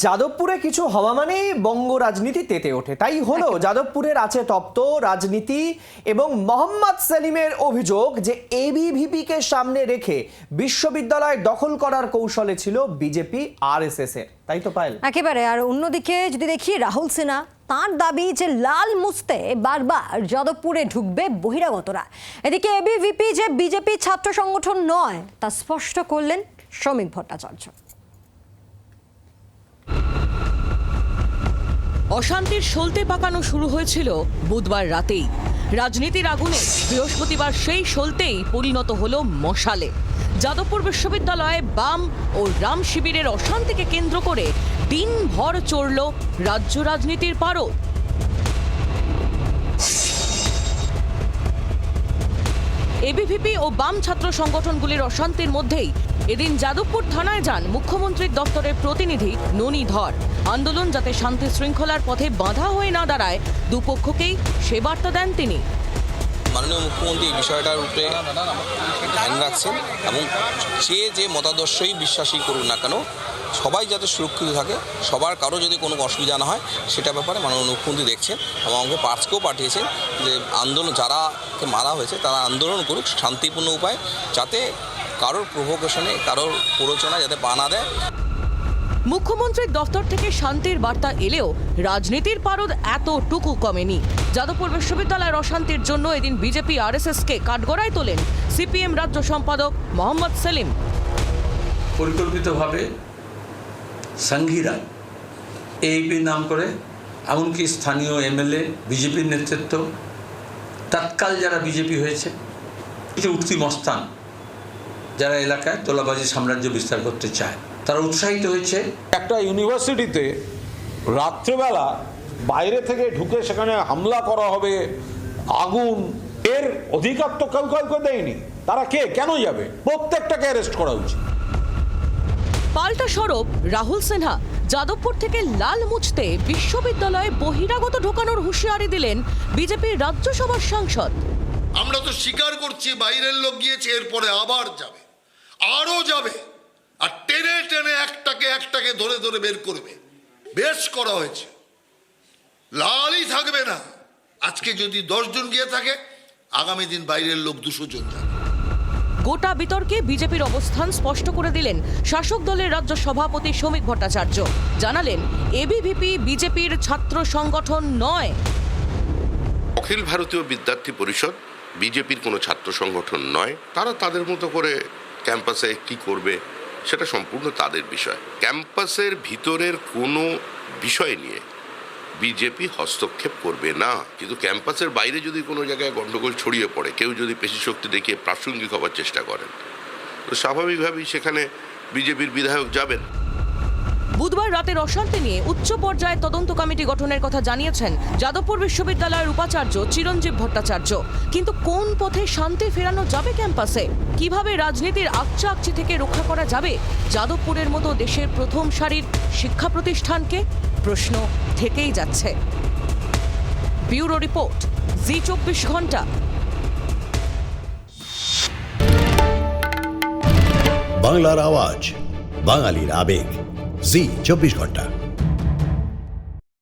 যাদবপুরে কিছু হওয়া মানেই বঙ্গ রাজনীতি তেতে ওঠে। তাই হলো যাদবপুরের আছে তপ্ত রাজনীতি এবং মোহাম্মদ সেলিমের অভিযোগ যে এবিভিপি-কে সামনে রেখে বিশ্ববিদ্যালয় দখল করার কৌশলে ছিল বিজেপি আরএসএস এর। তাই তো পায়েল? একেবারে। আর অন্যদিকে যদি দেখি রাহুল সিনহা, তার দাবি যে লাল মুছতে বারবার যাদবপুরে ঢুকবে বহিরাগতরা। এদিকে এবিভিপি যে বিজেপি ছাত্র সংগঠন নয় তা স্পষ্ট করলেন শ্রমিক ভট্টাচার্য। অশান্তির সলতে পাকানো শুরু হয়েছিল বুধবার রাতেই। রাজনীতির আগুনে বৃহস্পতিবার সেই সলতেই পরিণত হলো মশালে। যাদবপুর বিশ্ববিদ্যালয়ে বাম ও রাম শিবিরের অশান্তিকে কেন্দ্র করে দিনভর চড়ল রাজ্য রাজনীতির পারদ। এবিভিপি ও বাম ছাত্র সংগঠনগুলির অশান্তির মধ্যেই এদিন যাদবপুর থানায় যান মুখ্যমন্ত্রীর দপ্তরের প্রতিনিধি ননী ধর। আন্দোলন যাতে শান্তি শৃঙ্খলার পথে বাধা হয়ে না দাঁড়ায়, দুপক্ষকেই সে বার্তা দেন তিনি। মাননীয় মুখ্যমন্ত্রী এই বিষয়টার উপরে ধ্যান রাখছেন এবং সে যে মতাদর্শই বিশ্বাসী করুন না কেন, সবাই যাতে সুরক্ষিত থাকে, সবার কারো যদি কোনো অসুবিধা না হয় সেটা ব্যাপারে মাননীয় মুখ্যমন্ত্রী দেখছেন এবং আমাকে পার্সকেও পাঠিয়েছেন যে আন্দোলন যারাকে মারা হয়েছে তারা আন্দোলন করুক শান্তিপূর্ণ উপায়, যাতে কারোর প্রভোকেশনে কারোর প্ররোচনা যাতে পা না দেয়। মুখ্যমন্ত্রীর দফতর থেকে শান্তির বার্তা এলেও রাজনীতির পারদ এতটুকু কমেনি। যাদবপুর বিশ্ববিদ্যালয়ের অশান্তির জন্য এদিন বিজেপি আরএসএসকে কাঠগড়ায় তোলেন সিপিএম রাজ্য সম্পাদক মোহাম্মদ সেলিম। পরিকল্পিতভাবে সংঘীরা এইপি নাম করে, এমনকি স্থানীয় এমএলএ, বিজেপির নেতৃত্ব, তৎকাল যারা বিজেপি হয়েছে, কিছু উঠতি মস্তান যারা এলাকায় তোলাবাজি সাম্রাজ্য বিস্তার করতে চায়, তারা উৎসাহিত হয়েছে। একটা ইউনিভার্সিটিতে রাত্রেবেলা বাইরে থেকে ঢুকে সেখানে হামলা করা হবে, আগুন, এর অধিকার তো কেউ কাউকে দেয়নি। তারা কে, কেন যাবে? প্রত্যেকটাকে অ্যারেস্ট করা উচিত। পাল্টা সরব রাহুল সিনহা। যাদবপুর থেকে লাল মুছতে বিশ্ববিদ্যালয়ে বহিরাগত ঢোকানোর হুঁশিয়ারি দিলেন বিজেপির রাজ্যসভার সাংসদ। আমরা তো স্বীকার করছি বাইরের লোক গিয়েছে, এরপরে আবার যাবে, আরো যাবে, আর টেনে টেনে একটাকে ধরে ধরে বের করবে। বেশ করা হয়েছে, লালই থাকবে না। আজকে যদি 10 জন গিয়ে থাকে, আগামী দিন বাইরের লোক 200 জন যাবে। গোটা বিতর্কে বিজেপির অবস্থান স্পষ্ট করে দিলেন শাসক দলের রাজ্য সভাপতি শ্রমিক ভট্টাচার্য। জানালেন এবিভিপি বিজেপির ছাত্র সংগঠন নয়। অখিল ভারতীয় বিদ্যার্থী পরিষদ বিজেপির কোনো ছাত্র সংগঠন নয়। তারা তাদের মতো করে ক্যাম্পাসে কি করবে সেটা সম্পূর্ণ তাদের বিষয়। ক্যাম্পাসের ভিতরের কোনো বিষয় নিয়ে বিজেপি হস্তক্ষেপ করবে না। কিন্তু ক্যাম্পাসের বাইরে যদি কোনো জায়গায় গণ্ডগোল ছড়িয়ে পড়ে, কেউ যদি পেশি শক্তি দেখিয়ে প্রাসঙ্গিক হওয়ার চেষ্টা করেন, তো স্বাভাবিকভাবেই সেখানে বিজেপির বিধায়ক যাবেন। বুধবার রাতের অশান্তি নিয়ে উচ্চ পর্যায়ে তদন্ত কমিটি গঠনের কথা জানিয়েছেন যাদবপুর বিশ্ববিদ্যালয়ের উপাচার্য চিরঞ্জীব ভট্টাচার্য। কিন্তু কোন পথে শান্তি ফেরানো যাবে ক্যাম্পাসে? কিভাবে রাজনীতির আকচি থেকে রক্ষা করা যাবে যাদবপুরের মতো দেশের প্রথম সারির শিক্ষা প্রতিষ্ঠানকে? প্রশ্ন থেকেই যাচ্ছে। ব্যুরো রিপোর্ট, জি 24 ঘন্টা। বাংলার আওয়াজ, বাঙালির আবেগ, জি 24 ঘন্টা।